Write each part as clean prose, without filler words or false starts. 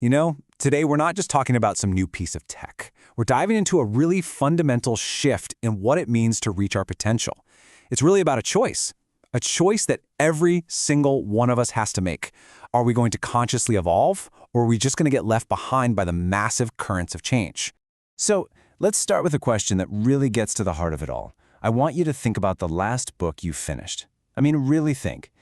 Today we're not just talking about some new piece of tech. We're diving into a really fundamental shift in what it means to reach our potential. It's really about a choice that every single one of us has to make. Are we going to consciously evolve, or are we just going to get left behind by the massive currents of change? So let's start with a question that really gets to the heart of it all. I want you to think about the last book you finished. Really think.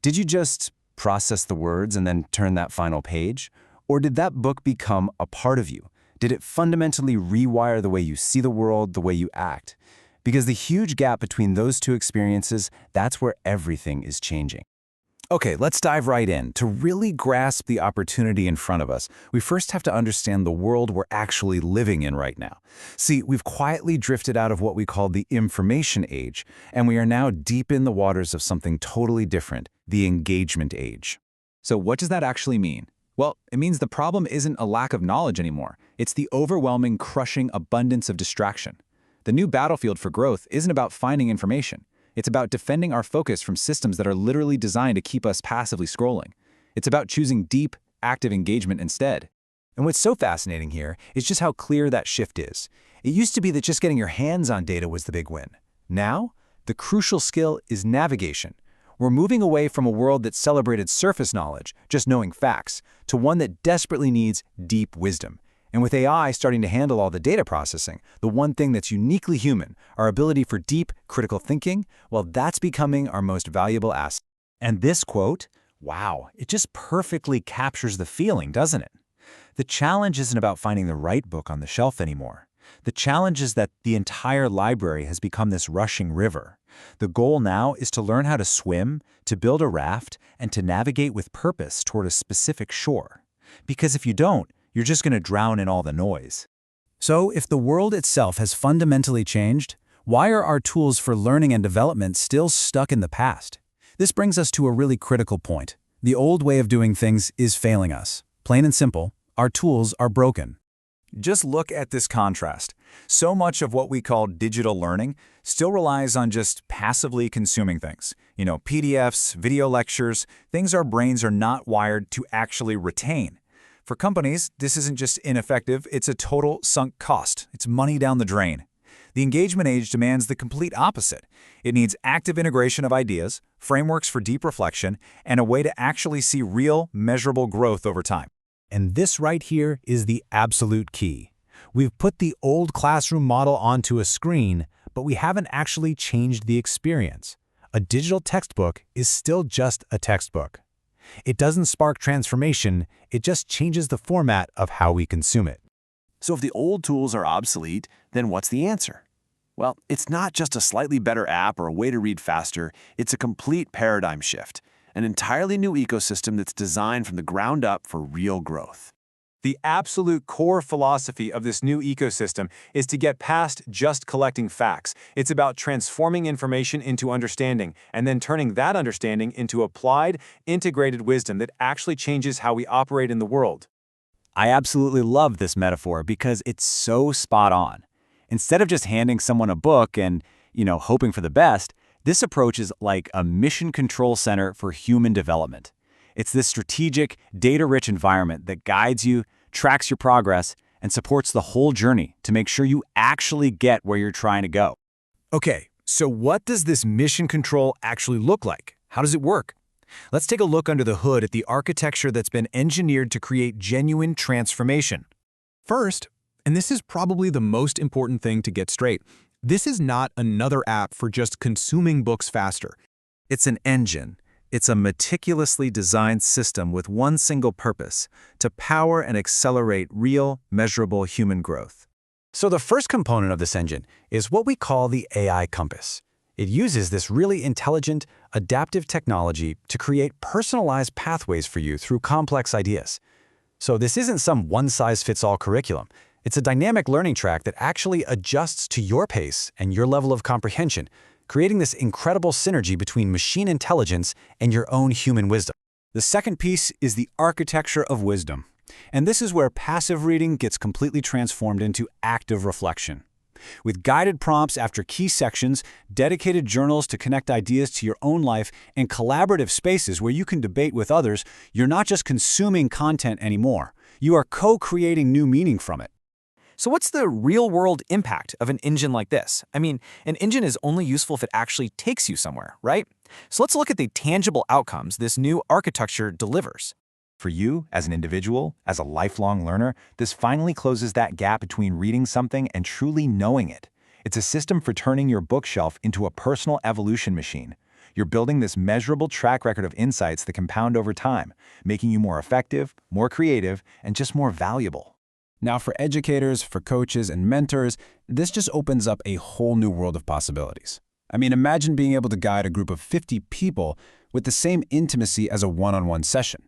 Did you just process the words and then turn that final page? Or did that book become a part of you? Did it fundamentally rewire the way you see the world, the way you act? Because the huge gap between those two experiences, that's where everything is changing. Okay, let's dive right in. To really grasp the opportunity in front of us, we first have to understand the world we're actually living in right now. See, we've quietly drifted out of what we call the information age, and we are now deep in the waters of something totally different, the engagement age. So what does that actually mean? Well, it means the problem isn't a lack of knowledge anymore. It's the overwhelming, crushing abundance of distraction. The new battlefield for growth isn't about finding information. It's about defending our focus from systems that are literally designed to keep us passively scrolling. It's about choosing deep, active engagement instead. And what's so fascinating here is just how clear that shift is. It used to be that just getting your hands on data was the big win. Now, the crucial skill is navigation. We're moving away from a world that celebrated surface knowledge, just knowing facts, to one that desperately needs deep wisdom. And with AI starting to handle all the data processing, the one thing that's uniquely human, our ability for deep, critical thinking, well, that's becoming our most valuable asset. And this quote, wow, it just perfectly captures the feeling, doesn't it? The challenge isn't about finding the right book on the shelf anymore. The challenge is that the entire library has become this rushing river. The goal now is to learn how to swim, to build a raft, and to navigate with purpose toward a specific shore. Because if you don't, you're just going to drown in all the noise. So if the world itself has fundamentally changed, why are our tools for learning and development still stuck in the past? This brings us to a really critical point. The old way of doing things is failing us. Plain and simple, our tools are broken. Just look at this contrast. So much of what we call digital learning still relies on just passively consuming things. PDFs, video lectures, things our brains are not wired to actually retain. For companies, this isn't just ineffective, it's a total sunk cost. It's money down the drain. The engagement age demands the complete opposite. It needs active integration of ideas, frameworks for deep reflection, and a way to actually see real, measurable growth over time. And this right here is the absolute key. We've put the old classroom model onto a screen, but we haven't actually changed the experience. A digital textbook is still just a textbook. It doesn't spark transformation, it just changes the format of how we consume it. So if the old tools are obsolete, then what's the answer? Well, it's not just a slightly better app or a way to read faster, it's a complete paradigm shift. An entirely new ecosystem that's designed from the ground up for real growth. The absolute core philosophy of this new ecosystem is to get past just collecting facts. It's about transforming information into understanding and then turning that understanding into applied, integrated wisdom that actually changes how we operate in the world. I absolutely love this metaphor because it's so spot on. Instead of just handing someone a book and, hoping for the best, this approach is like a mission control center for human development. It's this strategic, data-rich environment that guides you, tracks your progress, and supports the whole journey to make sure you actually get where you're trying to go. Okay, so what does this mission control actually look like? How does it work? Let's take a look under the hood at the architecture that's been engineered to create genuine transformation. First, and this is probably the most important thing to get straight, this is not another app for just consuming books faster. It's an engine. It's a meticulously designed system with one single purpose: to power and accelerate real, measurable human growth. So the first component of this engine is what we call the AI compass. It uses this really intelligent, adaptive technology to create personalized pathways for you through complex ideas. So this isn't some one-size-fits-all curriculum. It's a dynamic learning track that actually adjusts to your pace and your level of comprehension, creating this incredible synergy between machine intelligence and your own human wisdom. The second piece is the architecture of wisdom. And this is where passive reading gets completely transformed into active reflection. With guided prompts after key sections, dedicated journals to connect ideas to your own life, and collaborative spaces where you can debate with others, you're not just consuming content anymore. You are co-creating new meaning from it. So what's the real-world impact of an engine like this? I mean, an engine is only useful if it actually takes you somewhere, right? So let's look at the tangible outcomes this new architecture delivers. For you, as an individual, as a lifelong learner, this finally closes that gap between reading something and truly knowing it. It's a system for turning your bookshelf into a personal evolution machine. You're building this measurable track record of insights that compound over time, making you more effective, more creative, and just more valuable. Now, for educators, for coaches, and mentors, this just opens up a whole new world of possibilities. I mean, imagine being able to guide a group of 50 people with the same intimacy as a one-on-one session.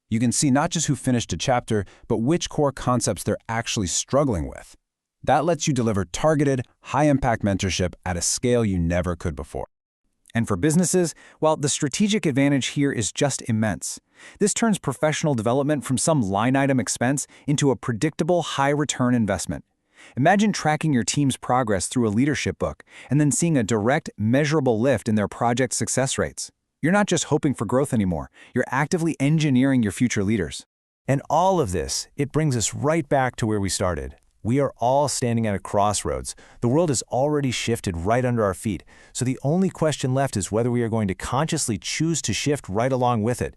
You can see not just who finished a chapter, but which core concepts they're actually struggling with. That lets you deliver targeted, high-impact mentorship at a scale you never could before. And for businesses, well, the strategic advantage here is just immense. This turns professional development from some line-item expense into a predictable, high-return investment. Imagine tracking your team's progress through a leadership book and then seeing a direct, measurable lift in their project success rates. You're not just hoping for growth anymore. You're actively engineering your future leaders. And all of this, it brings us right back to where we started. We are all standing at a crossroads. The world has already shifted right under our feet, so the only question left is whether we are going to consciously choose to shift right along with it.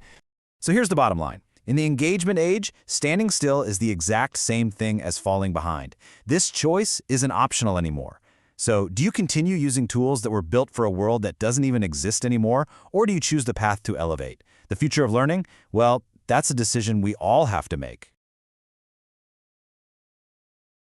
So here's the bottom line. In the engagement age, standing still is the exact same thing as falling behind. This choice isn't optional anymore. So, do you continue using tools that were built for a world that doesn't even exist anymore, or do you choose the path to elevate? The future of learning? Well, that's a decision we all have to make.